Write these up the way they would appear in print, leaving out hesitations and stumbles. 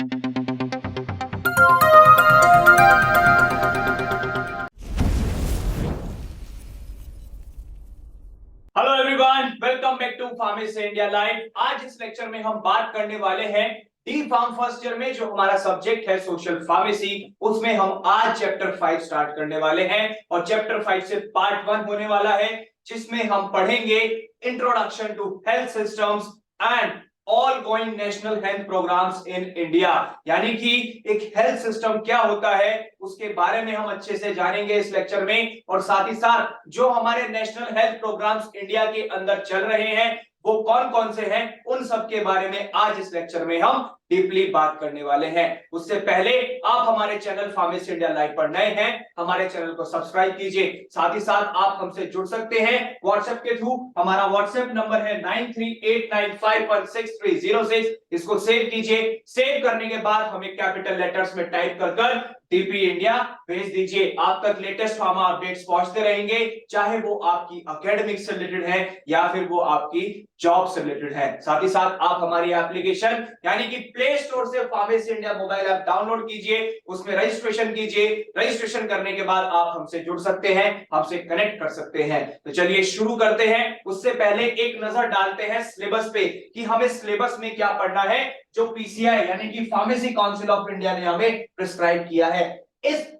Hello everyone, welcome back to pharmacy India live. आज इस lecture में हम बात करने वाले हैं डी फार्म फर्स्ट ईयर में जो हमारा सब्जेक्ट है सोशल फार्मेसी, उसमें हम आज चैप्टर 5 स्टार्ट करने वाले हैं और चैप्टर 5 से पार्ट 1 होने वाला है, जिसमें हम पढ़ेंगे introduction to health systems and all going national health programmes in India. यानी कि एक हेल्थ सिस्टम क्या होता है उसके बारे में हम अच्छे से जानेंगे इस लेक्चर में, और साथ ही साथ जो हमारे नेशनल हेल्थ प्रोग्राम्स इंडिया के अंदर चल रहे हैं वो कौन कौन से हैं उन सब के बारे में आज इस लेक्चर में हम डीपली बात करने वाले हैं। उससे पहले आप हमारे चैनल फार्मेसी इंडिया लाइव पर नए हैं, हमारे चैनल को सब्सक्राइब कीजिए। साथ ही साथ आप हमसे जुड़ सकते हैं व्हाट्सएप के थ्रू। हमारा व्हाट्सएप नंबर है 9389516306। इसको सेव कीजिए। सेव करने के बाद हमें कैपिटल लेटर्स में टाइप कर टीपी इंडिया भेज दीजिए। आप तक लेटेस्ट फार्मा अपडेट्स पहुंचते रहेंगे, चाहे वो आपकी एकेडमिक से रिलेटेड है या फिर वो आपकी जॉब से रिलेटेड है। साथ ही साथ आप हमारी एप्लीकेशन यानी कि प्ले स्टोर से pharmacy India mobile app download कीजिए, उसमें रजिस्ट्रेशन कीजिए। रजिस्ट्रेशन करने के बाद आप हमसे जुड़ सकते हैं, हमसे कनेक्ट कर सकते हैं। तो चलिए शुरू करते हैं। उससे पहले एक नजर डालते हैं सिलेबस पे कि हमें सिलेबस में क्या पढ़ना है, जो पीसीआई यानी कि फार्मेसी काउंसिल ऑफ इंडिया ने हमें प्रिस्क्राइब किया है। इस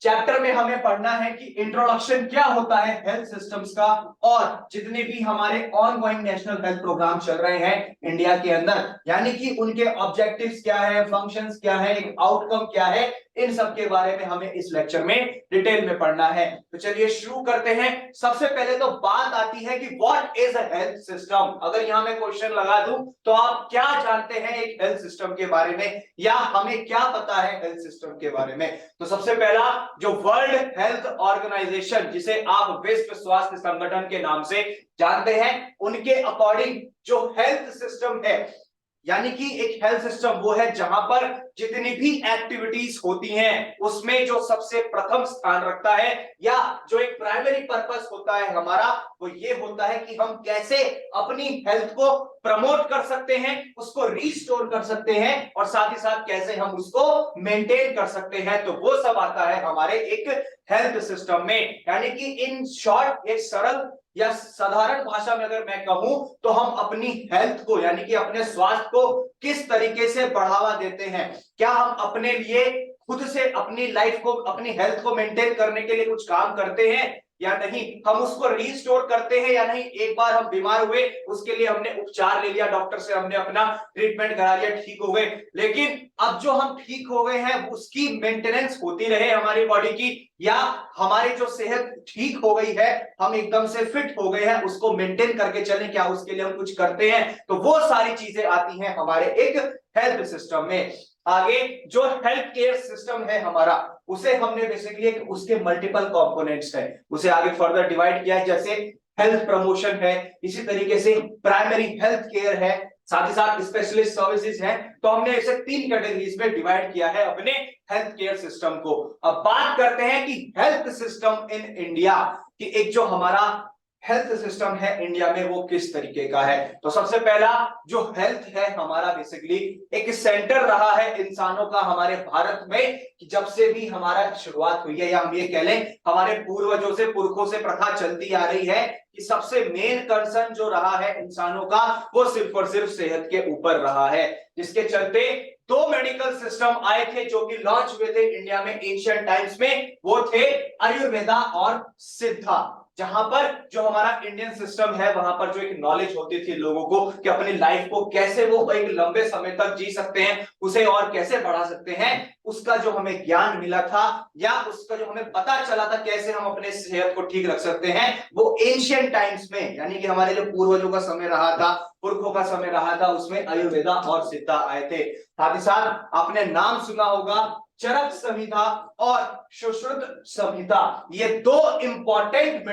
चैप्टर में हमें पढ़ना है कि इंट्रोडक्शन क्या होता है हेल्थ सिस्टम्स का, और जितने भी हमारे ऑनगोइंग नेशनल हेल्थ प्रोग्राम चल रहे हैं इंडिया के अंदर, यानी कि उनके ऑब्जेक्टिव्स क्या है, फंक्शंस क्या है, एक आउटकम क्या है, इन सब के बारे में हमें इस लेक्चर में डिटेल में पढ़ना है। तो चलिए शुरू करते हैं। सबसे पहले तो बात आती है कि what is a health system. अगर यहां मैं क्वेश्चन लगा दूं तो आप क्या जानते हैं एक हेल्थ सिस्टम के बारे में, या हमें क्या पता है हेल्थ सिस्टम के बारे में। तो सबसे पहला जो वर्ल्ड हेल्थ ऑर्गेनाइजेशन, जिसे आप विश्व स्वास्थ्य संगठन के नाम से जानते हैं, उनके अकॉर्डिंग जो हेल्थ सिस्टम है यानी कि एक हेल्थ सिस्टम वो है जहां पर जितनी भी एक्टिविटीज होती हैं उसमें जो सबसे प्रथम स्थान रखता है, या जो एक प्राइमरी पर्पस होता है हमारा, वो ये होता है कि हम कैसे अपनी हेल्थ को प्रमोट कर सकते हैं, उसको रिस्टोर कर सकते हैं, और साथ ही साथ कैसे हम उसको मेंटेन कर सकते हैं। तो वो सब आता है हमारे एक हेल्थ सिस्टम में। यानी कि इन शॉर्ट, एक सरल या साधारण भाषा में अगर मैं कहूं तो हम अपनी हेल्थ को यानी कि अपने स्वास्थ्य को किस तरीके से बढ़ावा देते हैं। क्या हम अपने लिए खुद से अपनी लाइफ को, अपनी हेल्थ को मेंटेन करने के लिए कुछ काम करते हैं या नहीं, हम उसको रिस्टोर करते हैं या नहीं। एक बार हम बीमार हुए, उसके लिए हमने उपचार ले लिया, डॉक्टर से हमने अपना ट्रीटमेंट करा लिया, ठीक हो गए, लेकिन अब जो हम ठीक हो गए हैं उसकी मेंटेनेंस होती रहे हमारी बॉडी की, या हमारी जो सेहत ठीक हो गई है, हम एकदम से फिट हो गए हैं, उसको मेंटेन करके चलें, क्या उसके लिए हम कुछ करते हैं। तो वो सारी चीजें आती हैं हमारे एक हेल्थ सिस्टम में। आगे जो हेल्थ केयर सिस्टम है हमारा, उसे हमने बेसिकली उसके मल्टीपल कंपोनेंट्स है, उसे आगे फर्दर डिवाइड किया है। जैसे हेल्थ प्रमोशन है, इसी तरीके से प्राइमरी हेल्थ केयर है, साथ ही साथ स्पेशलिस्ट सर्विसेज है। तो हमने इसे 3 कैटेगरीज में डिवाइड किया है अपने हेल्थ केयर सिस्टम को। अब बात करते हैं कि हेल्थ सिस्टम इन इंडिया, कि एक जो हमारा हेल्थ सिस्टम है इंडिया में वो किस तरीके का है। तो सबसे पहला जो हेल्थ है हमारा, बेसिकली एक सेंटर रहा है इंसानों का हमारे भारत में, कि जब से भी हमारा शुरुआत हुई है, या हम ये कह लें हमारे पूर्वजों से, पुरखों से प्रथा चलती आ रही है कि सबसे मेन कंसर्न जो रहा है इंसानों का वो सिर्फ और सिर्फ सेहत के ऊपर रहा है, जिसके चलते 2 मेडिकल सिस्टम आए थे जो कि लॉन्च हुए थे इंडिया में एंशिएंट टाइम्स में। वो थे आयुर्वेदा और सिद्धा, जहां पर जो हमारा इंडियन सिस्टम है वहां पर जो एक नॉलेज होती थी लोगों को कि अपनी लाइफ को कैसे वो एक लंबे समय तक जी सकते हैं, उसे और कैसे बढ़ा सकते हैं, उसका जो हमें ज्ञान मिला था, या उसका जो हमें पता चला था कैसे हम अपने सेहत को ठीक रख सकते हैं, वो एंशिएंट टाइम्स में यानी कि हमारे जो पूर्वजों का समय रहा था, पुरखों का समय रहा था, उसमें आयुर्वेदा और सिद्धा आए थे। साथ ही साथ आपने नाम सुना होगा चरक संहिता और सुश्रुत संहिता, ये 2 इंपॉर्टेंट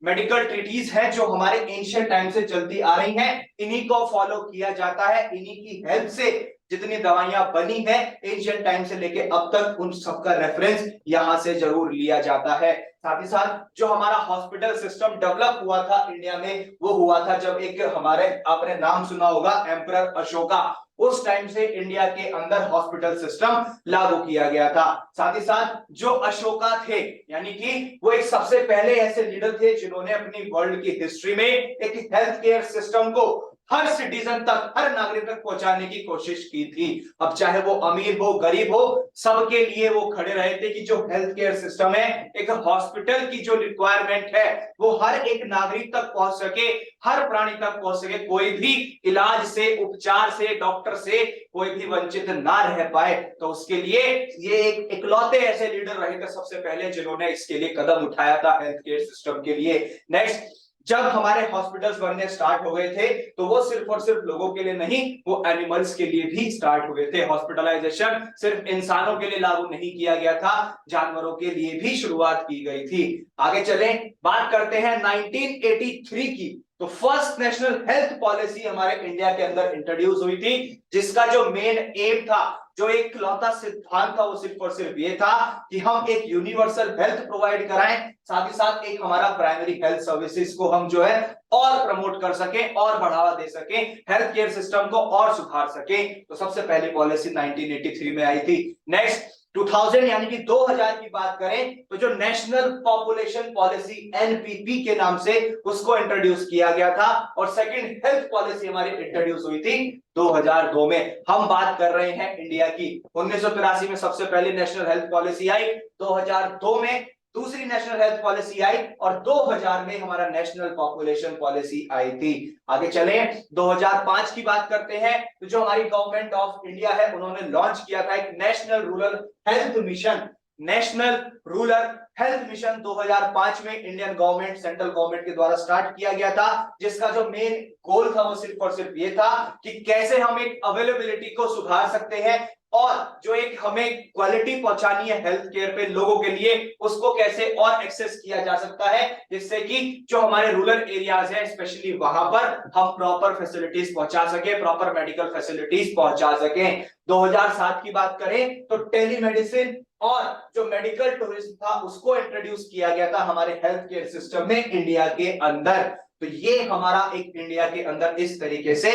मेडिकल ट्रीटीज है जो हमारे एंशिएंट टाइम से चलती आ रही हैं। इन्हीं को फॉलो किया जाता है, इन्हीं की हेल्प से जितनी दवाइयां बनी है एंशिएंट टाइम से लेके अब तक, उन सबका रेफरेंस यहां से जरूर लिया जाता है। साथ ही साथ जो हमारा हॉस्पिटल सिस्टम डेवलप हुआ था इंडिया में, वो हुआ था जब एक हमारे, आपने नाम सुना होगा, एम्परर अशोका, उस टाइम से इंडिया के अंदर हॉस्पिटल सिस्टम लागू किया गया था। साथ ही साथ जो अशोका थे, यानी कि वो एक सबसे पहले ऐसे लीडर थे जिन्होंने अपनी वर्ल्ड की हिस्ट्री में एक हेल्थ केयर सिस्टम को हर सिटीजन तक, हर नागरिक तक पहुंचाने की कोशिश की थी। अब चाहे वो अमीर हो, गरीब हो, सबके लिए वो खड़े रहे थे कि जो हेल्थ केयर सिस्टम है, एक हॉस्पिटल की जो रिक्वायरमेंट है, वो हर एक नागरिक तक पहुंच सके, हर प्राणी तक पहुंच सके, कोई भी इलाज से, उपचार से, डॉक्टर से कोई भी वंचित ना रह पाए। तो उसके लिए ये एक इकलौते ऐसे लीडर रहे थे सबसे पहले जिन्होंने इसके लिए कदम उठाया था हेल्थ केयर सिस्टम के लिए। नेक्स्ट, जब हमारे हॉस्पिटल्स बनने स्टार्ट हो गए थे तो वो सिर्फ और सिर्फ लोगों के लिए नहीं, वो एनिमल्स के लिए भी स्टार्ट हुए थे। हॉस्पिटलाइजेशन सिर्फ इंसानों के लिए लागू नहीं किया गया था, जानवरों के लिए भी शुरुआत की गई थी। आगे चलें, बात करते हैं 1983 की। तो फर्स्ट नेशनल हेल्थ पॉलिसी हमारे इंडिया के अंदर इंट्रोड्यूस हुई थी, जिसका जो मेन एम था, जो एक लौता सिद्धांत था, वो सिर्फ और सिर्फ ये था कि हम एक यूनिवर्सल हेल्थ प्रोवाइड कराएं, साथ ही साथ एक हमारा प्राइमरी हेल्थ सर्विसेज को हम जो है और प्रमोट कर सके और बढ़ावा दे सके, हेल्थ केयर सिस्टम को और सुधार सके। तो सबसे पहली पॉलिसी 1983 में आई थी। नेक्स्ट 2000 यानी कि 2000 की बात करें तो जो नेशनल पॉपुलेशन पॉलिसी एनपीपी के नाम से उसको इंट्रोड्यूस किया गया था, और सेकंड हेल्थ पॉलिसी हमारी इंट्रोड्यूस हुई थी 2002 में। हम बात कर रहे हैं इंडिया की। 1983 में सबसे पहली नेशनल हेल्थ पॉलिसी आई, 2002 में दूसरी नेशनल हेल्थ पॉलिसी आई, और 2000 में हमारा नेशनल पॉपुलेशन पॉलिसी आई थी। आगे चले, 2005 की बात करते हैं तो जो हमारी गवर्नमेंट ऑफ इंडिया है, उन्होंने लॉन्च किया था एक national rural health mission. National rural health mission 2005 में इंडियन गवर्नमेंट, सेंट्रल गवर्नमेंट के द्वारा स्टार्ट किया गया था, जिसका जो मेन गोल था वो सिर्फ और सिर्फ ये था कि कैसे हम एक अवेलेबिलिटी को सुधार सकते हैं, और जो एक हमें क्वालिटी पहुंचानी है हेल्थ केयर पे लोगों के लिए, उसको कैसे और एक्सेस किया जा सकता है, जिससे कि जो हमारे रूरल एरियाज है स्पेशली वहां पर हम प्रॉपर फैसिलिटीज पहुंचा सके, प्रॉपर मेडिकल फैसिलिटीज पहुंचा सके। 2007 की बात करें तो टेलीमेडिसिन और जो मेडिकल टूरिज्म था उसको इंट्रोड्यूस किया गया था हमारे हेल्थ केयर सिस्टम में इंडिया के अंदर। तो ये हमारा एक इंडिया के अंदर इस तरीके से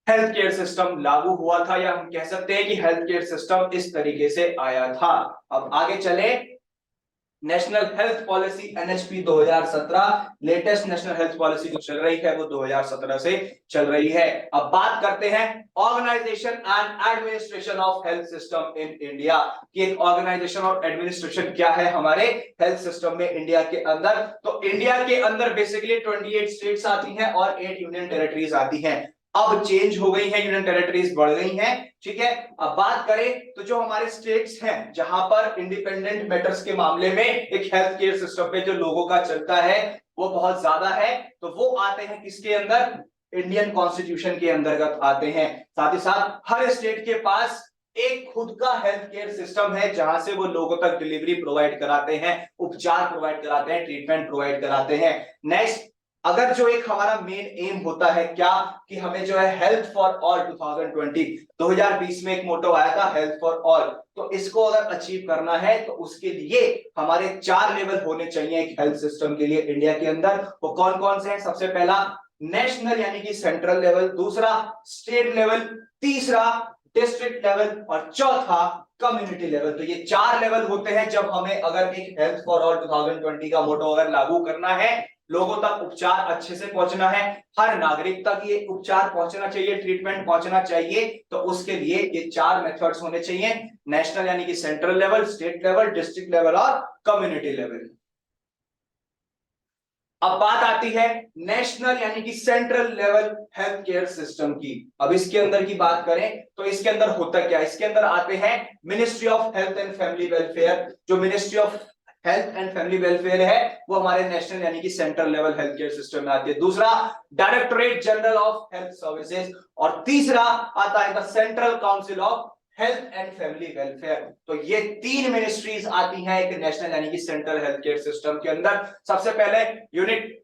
हेल्थ केयर सिस्टम लागू हुआ था, या हम कह सकते हैं कि हेल्थ केयर सिस्टम इस तरीके से आया था। अब आगे चले, national health policy NHP 2017, latest national health policy जो चल रही है वो 2017 से चल रही है। अब बात करते हैं organisation and administration of health system in India, कि एक ऑर्गेनाइजेशन और एडमिनिस्ट्रेशन क्या है हमारे हेल्थ सिस्टम में इंडिया के अंदर। तो इंडिया के अंदर बेसिकली 28 स्टेट्स आती हैं और 8 यूनियन टेरिटरीज आती हैं। अब चेंज हो गई है, यूनियन टेरिटरीज बढ़ गई हैं, ठीक है। अब बात करें तो जो हमारे स्टेट्स हैं जहां पर इंडिपेंडेंट मैटर्स के मामले में एक हेल्थ केयर सिस्टम पे जो लोगों का चलता है वो बहुत ज्यादा है, तो वो आते हैं किसके अंदर, इंडियन कॉन्स्टिट्यूशन के अंतर्गत आते हैं। साथ ही साथ हर स्टेट के पास एक खुद का हेल्थ केयर सिस्टम है जहां से वो लोगों तक डिलीवरी प्रोवाइड कराते हैं, उपचार प्रोवाइड कराते हैं, ट्रीटमेंट प्रोवाइड कराते हैं। नेक्स्ट, अगर जो एक हमारा मेन एम होता है क्या, कि हमें जो है हेल्थ फॉर ऑल 2020 में एक मोटो आया था हेल्थ फॉर ऑल, तो इसको अगर अचीव करना है तो उसके लिए हमारे 4 लेवल होने चाहिए एक हेल्थ सिस्टम के लिए इंडिया के अंदर। वो कौन कौन से हैं? सबसे पहला नेशनल यानी कि सेंट्रल लेवल, दूसरा स्टेट लेवल, तीसरा डिस्ट्रिक्ट लेवल, और चौथा कम्युनिटी लेवल। तो ये 4 लेवल होते हैं जब हमें अगर एक हेल्थ फॉर ऑल 2020 का मोटो अगर लागू करना है, लोगों तक उपचार अच्छे से पहुंचना है, हर नागरिक तक ये उपचार पहुंचना चाहिए, ट्रीटमेंट पहुंचना चाहिए, तो उसके लिए ये 4 मेथड्स होने चाहिए, नेशनल यानी कि central level, state level, district level और कम्युनिटी लेवल। अब बात आती है नेशनल यानी कि central level health care system की। अब इसके अंदर की बात करें तो इसके अंदर होता क्या है, इसके अंदर आते हैं ministry of health and family welfare. जो ministry of health and family welfare है वो हमारे नेशनल यानी कि central level health care system में आती है। दूसरा directorate general of health services, और तीसरा आता है the central council of health and family welfare. तो ये 3 मिनिस्ट्रीज आती हैं एक नेशनल यानी कि सेंट्रल हेल्थ केयर सिस्टम के अंदर। सबसे पहले unit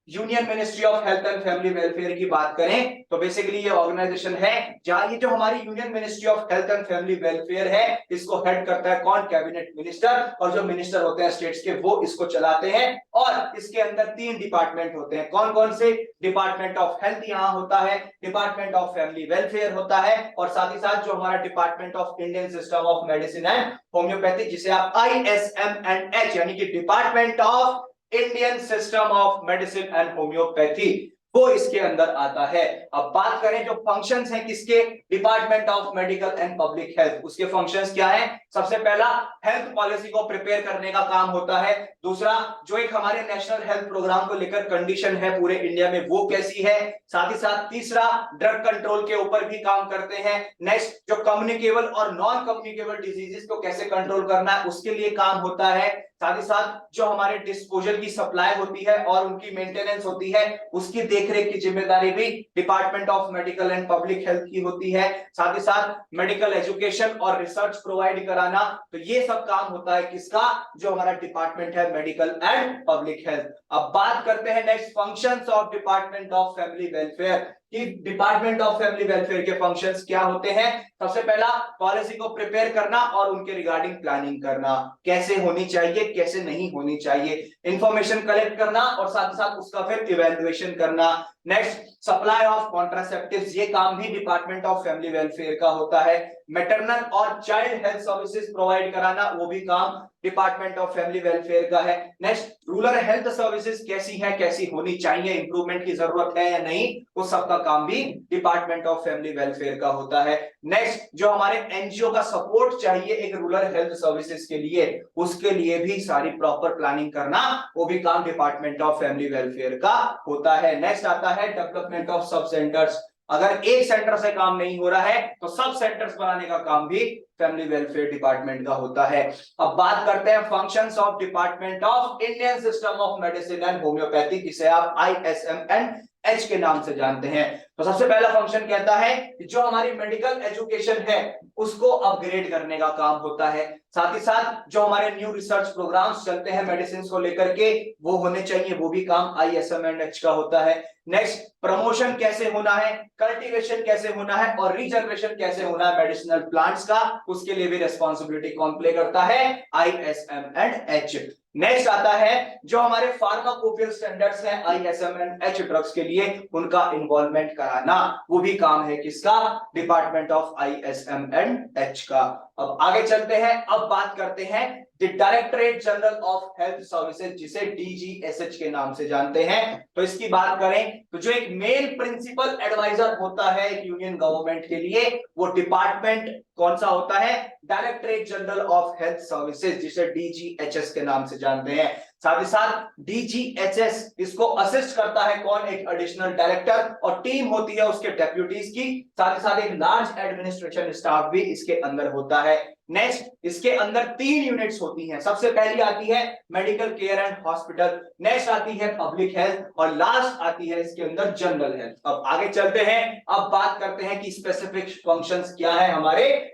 union ministry of health and family welfare की बात करें तो बेसिकली ये ऑर्गेनाइजेशन है जहां ये जो हमारी union ministry of health and family welfare है इसको हेड करता है कौन, कैबिनेट मिनिस्टर, और जो मिनिस्टर होते हैं स्टेट्स के वो इसको चलाते हैं। और इसके अंदर 3 डिपार्टमेंट होते हैं, कौन कौन से, डिपार्टमेंट ऑफ हेल्थ यहाँ होता है, डिपार्टमेंट ऑफ फैमिली वेलफेयर होता है, और साथ ही साथ जो हमारा department of Indian system of medicine and homeopathy जिसे आप ISMNH यानी कि department of Indian system of medicine and homeopathy, वो इसके अंदर आता है। अब बात करें जो फंक्शंस हैं किसके, department of medical and public health, उसके फंक्शंस क्या है, सबसे पहला हेल्थ पॉलिसी को प्रिपेयर करने का काम होता है, दूसरा जो एक हमारे नेशनल हेल्थ प्रोग्राम को लेकर कंडीशन है पूरे इंडिया में वो कैसी है, साथ ही साथ तीसरा ड्रग कंट्रोल के ऊपर भी काम करते हैं, नेक्स्ट जो कम्युनिकेबल और नॉन कम्युनिकेबल डिजीजेस को कैसे कंट्रोल करना है उसके लिए काम होता है, साथ ही साथ जो हमारे डिस्पोजल की सप्लाई होती है और उनकी मेंटेनेंस होती है उसकी देखरेख की जिम्मेदारी भी department of medical and public health की होती है, साथ ही साथ मेडिकल एजुकेशन और रिसर्च प्रोवाइड कराना, तो ये सब काम होता है किसका, जो हमारा डिपार्टमेंट है मेडिकल एंड पब्लिक हेल्थ। अब बात करते हैं next functions of department of family welfare कि डिपार्टमेंट ऑफ फैमिली वेलफेयर के फंक्शंस क्या होते हैं। सबसे पहला पॉलिसी को प्रिपेयर करना और उनके रिगार्डिंग प्लानिंग करना, कैसे होनी चाहिए कैसे नहीं होनी चाहिए, इंफॉर्मेशन कलेक्ट करना और साथ ही साथ उसका फिर इवैल्यूएशन करना। नेक्स्ट सप्लाई ऑफ कॉन्ट्रासेप्टिव्स, ये काम भी डिपार्टमेंट ऑफ फैमिली वेलफेयर का होता है। मैटरनल और चाइल्ड हेल्थ सर्विसेज प्रोवाइड कराना, वो भी काम डिपार्टमेंट ऑफ फैमिली वेलफेयर का है। नेक्स्ट रूरल हेल्थ सर्विसेज कैसी है कैसी होनी चाहिए, इंप्रूवमेंट की जरूरत है या नहीं, वो सबका काम भी डिपार्टमेंट ऑफ फैमिली वेलफेयर का होता है। नेक्स्ट जो हमारे एनजीओ का सपोर्ट चाहिए एक रूरल हेल्थ सर्विसेज के लिए, उसके लिए भी सारी प्रॉपर प्लानिंग करना, वो भी काम डिपार्टमेंट ऑफ फैमिली वेलफेयर का होता है। नेक्स्ट आता है डेवलपमेंट ऑफ सब सेंटर्स, अगर एक सेंटर से काम नहीं हो रहा है तो सब सेंटर्स बनाने का काम भी फैमिली वेलफेयर डिपार्टमेंट का होता है। अब बात करते हैं functions of department of Indian system of medicine and homeopathy जिसे आप ISMNH के नाम से जानते हैं। तो सबसे पहला फंक्शन कहता है कि जो हमारी मेडिकल एजुकेशन है उसको अपग्रेड करने का काम होता है, साथ ही साथ जो हमारे न्यू रिसर्च प्रोग्राम्स चलते हैं मेडिसिन को लेकर के वो होने चाहिए, वो भी काम ISMNH का होता है। नेक्स्ट प्रमोशन कैसे होना है, कल्टीवेशन कैसे होना है और रीजनरेशन कैसे होना है मेडिसिनल प्लांट्स का, उसके लिए भी रेस्पॉन्सिबिलिटी कौन प्ले करता है, ISMNH। नेक्स्ट आता है जो हमारे फार्माकोपियल स्टैंडर्ड्स हैं ISMNH ड्रग्स के लिए, उनका इन्वॉल्वमेंट कराना, वो भी काम है किसका, डिपार्टमेंट ऑफ ISMNH का। अब आगे चलते हैं, अब बात करते हैं directorate general of health services जिसे DGSH के नाम से जानते हैं। तो इसकी बात करें तो जो एक मेन प्रिंसिपल एडवाइजर होता है एक यूनियन गवर्नमेंट के लिए, वो डिपार्टमेंट कौन सा होता है, directorate general of health services जिसे DGHS के नाम से जानते हैं। साथ ही साथ DGHS इसको असिस्ट करता है कौन, एक एडिशनल डायरेक्टर, और टीम होती है उसके डेप्यूटीज की, साथ ही साथ एक लार्ज एडमिनिस्ट्रेशन स्टाफ भी इसके अंदर होता है। नेक्स्ट इसके अंदर 3 यूनिट्स होती हैं, सबसे पहली आती है medical care and hospital, next आती है पब्लिक हेल्थ और लास्ट आती है इसके अंदर जनरल हेल्थ। अब आगे चलते हैं, अब बात करते हैं कि स्पेसिफिक फंक्शंस क्या है हमारे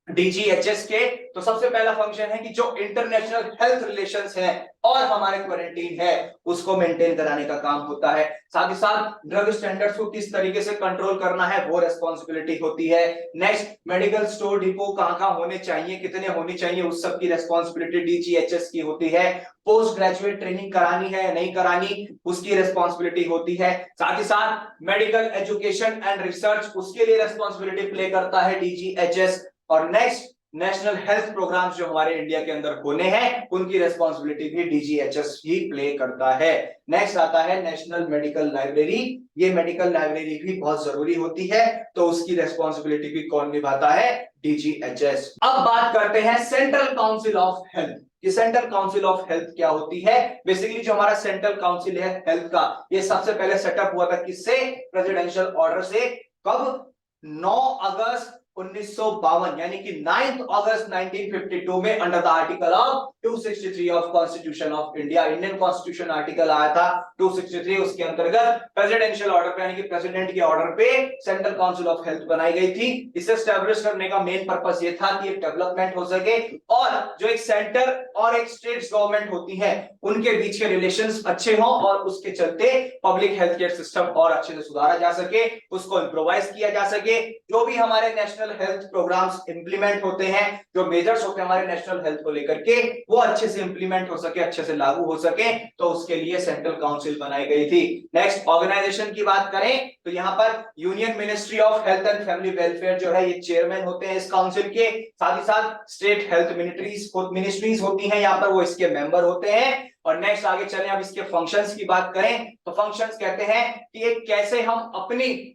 DGHS के। तो सबसे पहला फंक्शन है कि जो इंटरनेशनल हेल्थ रिलेशंस हैं और हमारे क्वारंटीन है उसको मेंटेन कराने का काम होता है, साथ ही साथ ड्रग स्टैंडर्ड्स को किस तरीके से कंट्रोल करना है वो रेस्पॉन्सिबिलिटी होती है। नेक्स्ट मेडिकल स्टोर डिपो कहां होने चाहिए कितने होने चाहिए उस सब की रेस्पॉन्सिबिलिटी DGHS की होती है। पोस्ट ग्रेजुएट ट्रेनिंग करानी है या नहीं करानी उसकी रेस्पॉन्सिबिलिटी होती है, साथ ही साथ मेडिकल एजुकेशन एंड रिसर्च उसके लिए रेस्पॉन्सिबिलिटी प्ले करता है DGHS। और नेक्स्ट नेशनल हेल्थ प्रोग्राम्स जो हमारे इंडिया के अंदर होने हैं उनकी रेस्पॉन्सिबिलिटी भी DGHS ही प्ले करता है। नेक्स्ट आता है नेशनल मेडिकल लाइब्रेरी, ये मेडिकल लाइब्रेरी भी बहुत जरूरी होती है तो उसकी रेस्पॉन्सिबिलिटी भी कौन निभाता है, DGHS। अब बात करते हैं सेंट्रल काउंसिल ऑफ हेल्थ, ये सेंट्रल काउंसिल ऑफ हेल्थ क्या होती है। बेसिकली जो हमारा सेंट्रल काउंसिल है हेल्थ का, ये सबसे पहले सेटअप हुआ था किससे, प्रेसिडेंशियल ऑर्डर से, कब, 9 अगस्त 1952 यानी कि 9 अगस्त 1952 में under the article of 263 of constitution of India, Indian constitution article आया था 263, उसके अंतर्गत प्रेसिडेंशियल ऑर्डर पे यानी कि प्रेसिडेंट के ऑर्डर पे सेंट्रल काउंसिल ऑफ हेल्थ बनाई गई थी। इसे एस्टैब्लिश करने का मेन पर्पस ये था कि एक डेवलपमेंट हो सके और जो एक सेंटर और एक स्टेट गवर्नमेंट होती है उनके बीच के रिलेशंस अच्छे हों और उसके चलते पब्लिक हेल्थ केयर सिस्टम और अच्छे से सुधारा जा सके, उसको इंप्रोवाइज किया जा सके। जो भी हमारे नेशनल हेल्थ प्रोग्राम्स इंप्लीमेंट होते हैं, जो मेजर्स होते हैं हमारे नेशनल हेल्थ को लेकर के, वो अच्छे से इंप्लीमेंट हो सके, अच्छे से लागू हो सके, तो उसके लिए सेंट्रल काउंसिल बनाई गई थी। नेक्स्ट ऑर्गेनाइजेशन की बात करें तो यहाँ पर union ministry of health and family welfare जो है ये चेयरमैन होते हैं इस काउंसिल के, साथ ही साथ स्टेट हेल्थ मिनिस्ट्रीज होती हैं यहाँ पर, वो इसके मेंबर होते हैं। और नेक्स्ट आगे चलें, अब इसके फंक्शंस की बात करें तो फंक्शंस कहते हैं कि एक कैसे हम अपनी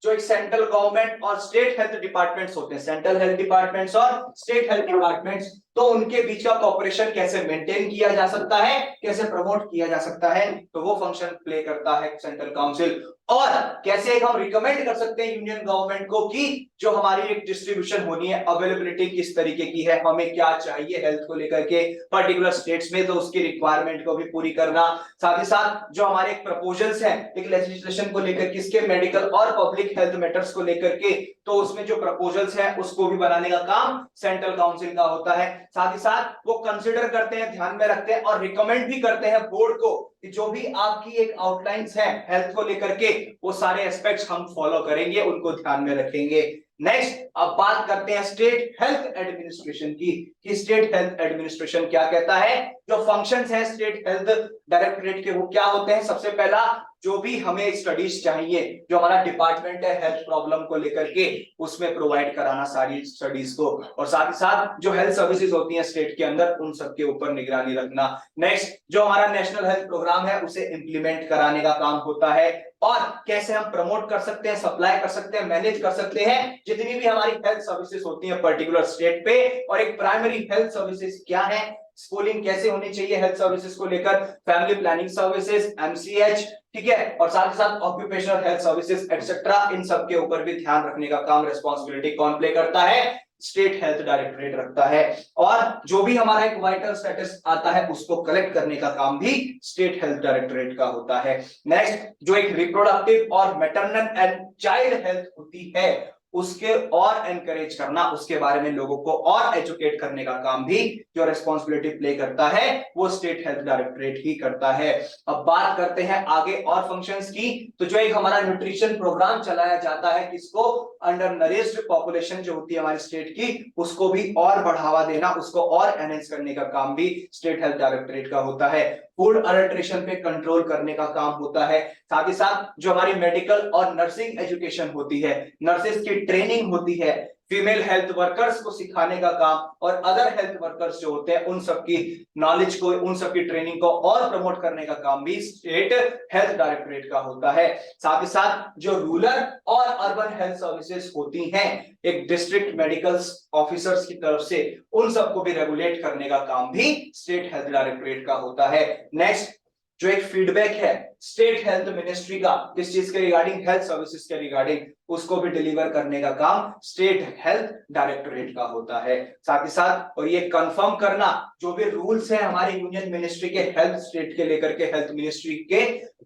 जो एक सेंट्रल गवर्नमेंट और स्टेट हेल्थ डिपार्टमेंट्स होते हैं, सेंट्रल हेल्थ डिपार्टमेंट्स और स्टेट हेल्थ डिपार्टमेंट्स, तो उनके बीच का कॉपरेशन कैसे मेंटेन किया जा सकता है, कैसे प्रमोट किया जा सकता है, तो वो फंक्शन प्ले करता है सेंट्रल काउंसिल। और कैसे एक हम रिकमेंड कर सकते हैं यूनियन गवर्नमेंट को कि जो हमारी एक डिस्ट्रीब्यूशन होनी है, अवेलेबिलिटी किस तरीके की है, हमें क्या चाहिए हेल्थ को लेकर के पर्टिकुलर स्टेट्स में, तो उसकी रिक्वायरमेंट को भी पूरी करना। साथ ही साथ जो हमारे प्रपोजल्स हैं एक लेजिस्लेशन को लेकर के, इसके मेडिकल और पब्लिक हेल्थ मैटर्स को लेकर के, तो उसमें जो प्रपोजल्स हैं उसको भी बनाने का काम सेंट्रल काउंसिल का होता है। साथ ही साथ वो कंसिडर करते हैं, ध्यान में रखते हैं और रिकमेंड भी करते हैं बोर्ड को कि जो भी आपकी एक आउटलाइंस है हेल्थ को लेकर के, वो सारे एस्पेक्ट्स हम फॉलो करेंगे, उनको ध्यान में रखेंगे। नेक्स्ट अब बात करते हैं स्टेट हेल्थ एडमिनिस्ट्रेशन की, कि स्टेट हेल्थ एडमिनिस्ट्रेशन क्या कहता है, जो फंक्शंस है स्टेट हेल्थ डायरेक्टरेट के वो क्या होते हैं। सबसे पहला, जो भी हमें स्टडीज चाहिए, जो हमारा डिपार्टमेंट है हेल्थ प्रॉब्लम को लेकर के, उसमें प्रोवाइड कराना सारी स्टडीज को, और साथ ही साथ जो हेल्थ सर्विसेज होती हैं स्टेट के अंदर उन सब के ऊपर निगरानी रखना। नेक्स्ट, जो हमारा नेशनल हेल्थ प्रोग्राम है उसे इंप्लीमेंट कराने का काम होता है, और कैसे हम प्रमोट कर सकते हैं, सप्लाई कर सकते हैं, मैनेज कर सकते हैं जितनी भी हमारी हेल्थ सर्विसेज होती हैं पर्टिकुलर स्टेट पे। और एक प्राइमरी हेल्थ सर्विसेज क्या है, स्कूलिंग कैसे होनी चाहिए हेल्थ सर्विसेज को लेकर, फैमिली प्लानिंग सर्विसेज, एमसीएच, ठीक है, और साथ ही साथ ऑक्यूपेशनल हेल्थ सर्विसेज एक्सेट्रा, इन सब के ऊपर भी ध्यान रखने का काम, रिस्पांसिबिलिटी कौन प्ले करता है, स्टेट हेल्थ डायरेक्टरेट रखता है। और जो भी हमारा एक वाइटल स्टेटस आता है उसको कलेक्ट करने का काम भी स्टेट हेल्थ डायरेक्टरेट का होता है। नेक्स्ट, जो एक रिप्रोडक्टिव और मैटरनल एंड चाइल्ड हेल्थ होती है उसके और एनकरेज करना, उसके बारे में लोगों को और एजुकेट करने का काम भी जो रिस्पांसिबिलिटी प्ले करता है वो स्टेट हेल्थ डायरेक्टरेट ही करता है। अब बात करते हैं आगे और फंक्शंस की, तो जो एक हमारा न्यूट्रिशन प्रोग्राम चलाया जाता है, किसको, अंडर नरिश्ड पॉपुलेशन जो होती है हमारी स्टेट की, उसको भी और बढ़ावा देना, उसको और एनहेंस करने का काम भी स्टेट हेल्थ डायरेक्टरेट का होता है। फूड अडल्ट्रेशन पे कंट्रोल करने का काम होता है। साथ ही साथ जो हमारी मेडिकल और नर्सिंग एजुकेशन होती है, नर्सेस की ट्रेनिंग होती है, फीमेल हेल्थ वर्कर्स को सिखाने का काम, और अदर हेल्थ वर्कर्स जो होते हैं उन सबकी नॉलेज को, उन सबकी ट्रेनिंग को और प्रमोट करने का काम भी स्टेट हेल्थ डायरेक्टरेट का होता है। साथ ही साथ जो रूरल और अर्बन हेल्थ सर्विसेज होती हैं एक डिस्ट्रिक्ट मेडिकल ऑफिसर्स की तरफ से, उन सबको भी रेगुलेट करने का काम भी स्टेट हेल्थ डायरेक्टरेट का होता है। नेक्स्ट, जो एक फीडबैक है स्टेट हेल्थ मिनिस्ट्री का किस चीज के रिगार्डिंग, हेल्थ सर्विसेज के रिगार्डिंग, उसको भी डिलीवर करने का काम स्टेट हेल्थ डायरेक्टरेट का होता है। साथ ही साथ और ये कंफर्म करना जो भी रूल्स हैं हमारे यूनियन मिनिस्ट्री के हेल्थ स्टेट के लेकर के हेल्थ मिनिस्ट्री के,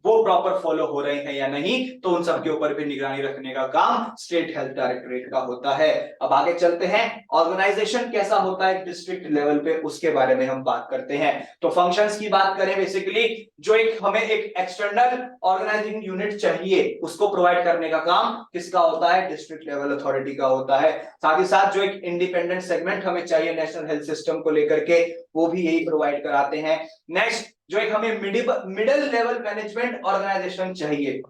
वो प्रॉपर फॉलो हो रहे हैं या नहीं, तो उन सब के ऊपर भी निगरानी रखने का काम स्टेट हेल्थ डायरेक्टरेट का होता है। अब आगे चलते हैं, ऑर्गेनाइजेशन कैसा होता है डिस्ट्रिक्ट लेवल पे, उसके बारे में हम बात करते हैं। तो फंक्शंस की बात करें, बेसिकली जो एक हमें एक एक्सटर्नल ऑर्गेनाइजिंग यूनिट चाहिए उसको प्रोवाइड करने का काम किसका होता है, डिस्ट्रिक्ट लेवल अथॉरिटी का होता है। साथ ही साथ जो एक इंडिपेंडेंट सेगमेंट हमें चाहिए नेशनल हेल्थ सिस्टम को लेकर के, वो भी यही प्रोवाइड कराते हैं। नेक्स्ट, जो एक हमें मिडिल लेवल मैनेजमेंट ऑर्गेनाइजेशन चाहिए,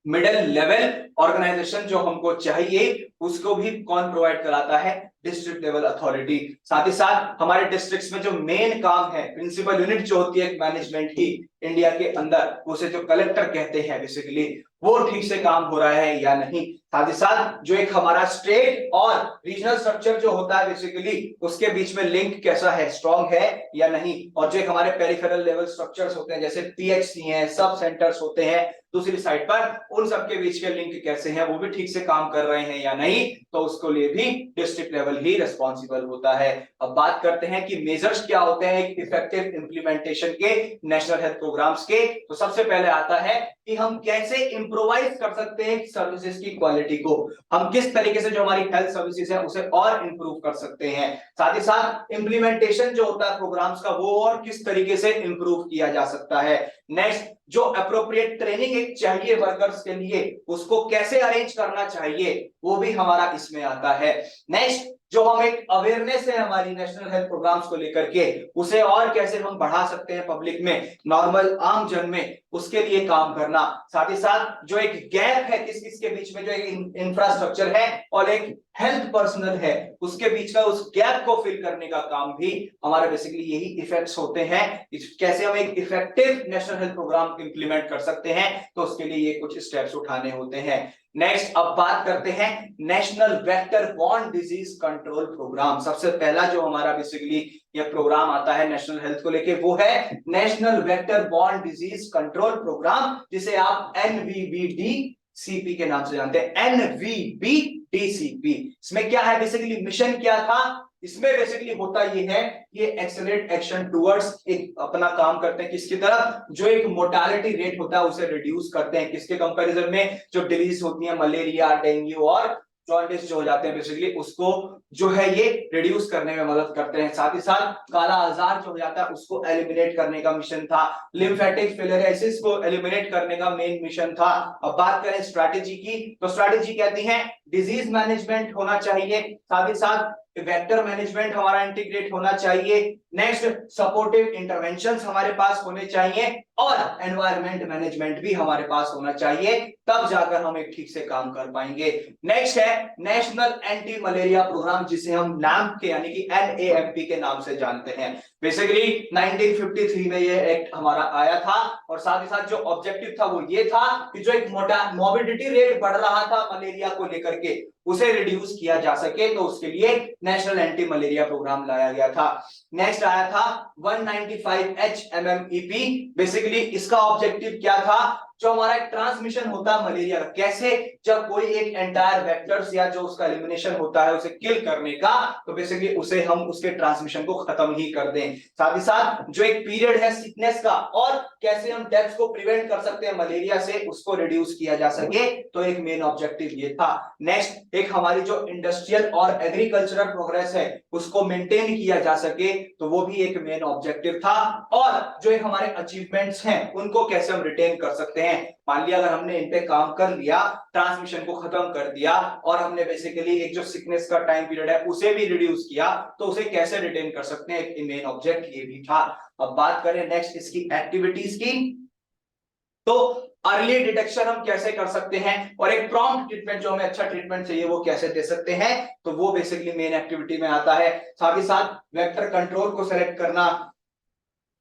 मिडिल लेवल ऑर्गेनाइजेशन जो हमको चाहिए उसको भी कौन प्रोवाइड कराता है, डिस्ट्रिक्ट लेवल अथॉरिटी। साथ ही साथ हमारे डिस्ट्रिक्ट्स में जो मेन काम है, प्रिंसिपल यूनिट जो होती है मैनेजमेंट की इंडिया के अंदर, उसे जो कलेक्टर कहते हैं बेसिकली, वो ठीक से काम हो रहा है या नहीं, साथ ही साथ जो एक हमारा स्टेट और रीजनल स्ट्रक्चर जो होता है बेसिकली उसके बीच में लिंक कैसा है, स्ट्रॉन्ग है या नहीं। और जो एक हमारे पेरिफेरल लेवल स्ट्रक्चर्स होते हैं जैसे पीएचसी हैं, सब सेंटर्स होते हैं दूसरी साइड पर, उन सबके बीच के लिंक कैसे हैं, वो भी ठीक से काम कर रहे हैं या नहीं, तो उसको लिए भी डिस्ट्रिक्ट लेवल ही रिस्पॉन्सिबल होता है। अब बात करते हैं कि मेजर्स क्या होते हैं इफेक्टिव इंप्लीमेंटेशन के नेशनल हेल्थ प्रोग्राम्स के। तो सबसे पहले आता है कि हम कैसे इंप्रोवाइज कर सकते हैं सर्विसेज की क्वालिटी को, हम किस तरीके से जो हमारी हेल्थ सर्विसेज है उसे और इंप्रूव कर सकते हैं। साथ ही साथ इंप्लीमेंटेशन जो होता है प्रोग्राम्स का वो और किस तरीके से इंप्रूव किया जा सकता है। नेक्स्ट, जो अप्रोप्रिएट ट्रेनिंग एक चाहिए वर्कर्स के लिए उसको कैसे अरेंज करना चाहिए वो भी हमारा इसमें आता है। नेक्स्ट, जो हम एक अवेयरनेस है हमारी नेशनल हेल्थ प्रोग्राम्स को लेकर के उसे और कैसे हम बढ़ा सकते हैं पब्लिक में, नॉर्मल आम जन में, उसके लिए काम करना। साथ ही साथ जो एक गैप है किस किस के बीच में, जो एक इंफ्रास्ट्रक्चर है और एक हेल्थ पर्सनल है उसके बीच का उस गैप को फिल करने का काम भी हमारे बेसिकली यही इफेक्ट्स होते हैं। कैसे हम एक effective national health programme implement कर सकते हैं, तो उसके लिए ये कुछ स्टेप्स उठाने होते हैं। नेक्स्ट, अब बात करते हैं national vector borne disease control programme. सबसे पहला जो हमारा बेसिकली ये प्रोग्राम आता है नेशनल हेल्थ को लेके वो है national vector borne disease control programme, जिसे आप एनवीबीडीसीपी के नाम से जानते हैं। एनवीबीडीसीपी इसमें क्या है बेसिकली, मिशन क्या था इसमें बेसिकली होता ये है, ये एक्सेलरेट एक्शन टुवर्ड्स एक अपना काम करते हैं किसकी तरफ, जो एक मोर्टालिटी रेट होता है उसे रिड्यूस करते हैं किसके कंपैरिजन में, जो डिजीज होती है मलेरिया, डेंगू और जॉन्डिस जो हो जाते हैं बेसिकली उसको जो है ये रिड्यूस करने में मदद करते हैं। साथ ही साथ काला आजार जो हो जाता है उसको एलिमिनेट करने का मिशन था। लिम्फेटिक फिलरेसिस को एलिमिनेट करने का मेन मिशन था। अब बात करें स्ट्रैटेजी की, तो स्ट्रैटेजी कहती है डिजीज मैनेजमेंट होना चाहिए, साथ ही साथ वेक्टर मैनेजमेंट हमारा इंटीग्रेट होना चाहिए। नेक्स्ट, सपोर्टिव इंटरवेंशंस हमारे पास होने चाहिए और एनवायरमेंट मैनेजमेंट भी हमारे पास होना चाहिए, तब जाकर हम एक ठीक से काम कर पाएंगे। नेक्स्ट है नेशनल एंटी मलेरिया प्रोग्राम, जिसे हम नैम्प के यानी कि NAMP के नाम से जानते हैं। बेसिकली 1953 में ये एक्ट हमारा आया था और साथ ही साथ जो ऑब्जेक्टिव था वो ये था कि जो एक मोर्बिडिटी रेट बढ़ रहा था मलेरिया को लेकर के उसे रिड्यूस किया जा सके, तो उसके लिए नेशनल एंटी मलेरिया प्रोग्राम लाया गया था। नेक्स्ट आया था 195HMMEP। बेसिकली इसका ऑब्जेक्टिव क्या था, जो हमारा ट्रांसमिशन होता है मलेरिया का, कैसे जब कोई एक एंटायर वेक्टर्स या जो उसका एलिमिनेशन होता है उसे किल करने का, तो बेसिकली उसे हम उसके ट्रांसमिशन को खत्म ही कर दें। साथ ही साथ जो एक पीरियड है सिकनेस का और कैसे हम डेथ को प्रिवेंट कर सकते हैं मलेरिया से, उसको रिड्यूस किया जा सके, तो एक मेन ऑब्जेक्टिव ये था। नेक्स्ट, एक हमारी जो इंडस्ट्रियल और एग्रीकल्चरल प्रोग्रेस है उसको मेंटेन किया जा सके, तो वो भी एक मेन ऑब्जेक्टिव था। और जो एक हमारे अचीवमेंट्स हैं उनको कैसे हम रिटेन कर सकते हैं, मान लिया अगर हमने इन पे काम कर लिया, ट्रांसमिशन को खत्म कर दिया और हमने बेसिकली एक जो सिकनेस का टाइम पीरियड है उसे भी रिड्यूस किया, तो उसे कैसे रिटेन कर सकते हैं, एक मेन ऑब्जेक्ट ये भी था। अब बात करें नेक्स्ट इसकी एक्टिविटीज की, तो अर्ली डिटेक्शन हम कैसे कर सकते हैं और एक प्रॉम्प्ट ट्रीटमेंट जो हमें अच्छा ट्रीटमेंट चाहिए वो कैसे दे सकते हैं, तो वो बेसिकली मेन एक्टिविटी में आता है। साथ ही साथ वेक्टर कंट्रोल को सेलेक्ट करना,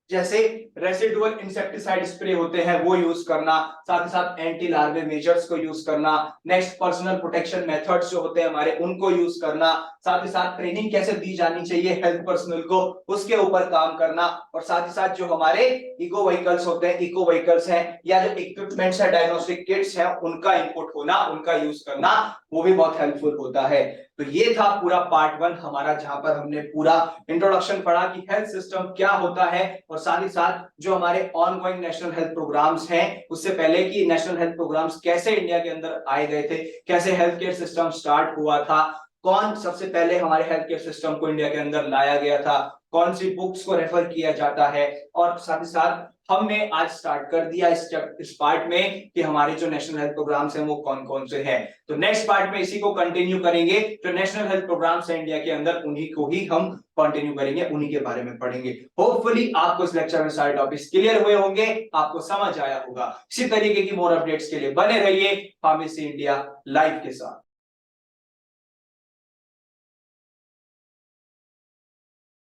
जैसे रेसिडुअल इंसेक्टिसाइड स्प्रे होते हैं वो यूज करना, साथ ही साथ एंटी लार्वे मेजर्स को यूज करना। नेक्स्ट, पर्सनल प्रोटेक्शन मेथड्स जो होते हैं हमारे उनको यूज करना, साथ ही साथ ट्रेनिंग कैसे दी जानी चाहिए हेल्थ पर्सनल को उसके ऊपर काम करना, और साथ ही साथ जो हमारे इको व्हीकल्स होते हैं, इको व्हीकल्स हैं या जो इक्विपमेंट्स है, डायग्नोस्टिक किट्स हैं, उनका इनपुट होना, उनका यूज करना, वो भी बहुत हेल्पफुल होता है। तो ये था पूरा पार्ट 1 हमारा, जहां पर हमने पूरा इंट्रोडक्शन पढ़ा कि हेल्थ सिस्टम क्या होता है और साथ ही साथ जो हमारे ऑनगोइंग नेशनल हेल्थ प्रोग्राम्स हैं, उससे पहले कि नेशनल हेल्थ प्रोग्राम्स कैसे इंडिया के अंदर आए गए थे, कैसे हेल्थ केयर सिस्टम स्टार्ट हुआ था, कौन सबसे पहले हमारे हेल्थ केयर सिस्टम को इंडिया के अंदर लाया गया था, कौन सी बुक्स को रेफर किया जाता है, और साथ ही साथ हमने आज स्टार्ट कर दिया इस पार्ट में कि हमारे जो नेशनल हेल्थ प्रोग्राम्स हैं वो कौन कौन से हैं। तो नेक्स्ट पार्ट में इसी को कंटिन्यू करेंगे, जो नेशनल हेल्थ प्रोग्राम्स हैं इंडिया के अंदर उन्हीं को ही हम कंटिन्यू करेंगे, उन्हीं के बारे में पढ़ेंगे। होपफुली आपको इस लेक्चर में सारे टॉपिक्स क्लियर हुए होंगे, आपको समझ आया होगा। इसी तरीके की मोर अपडेट्स के लिए बने रहिए फार्मेसी इंडिया लाइव के साथ।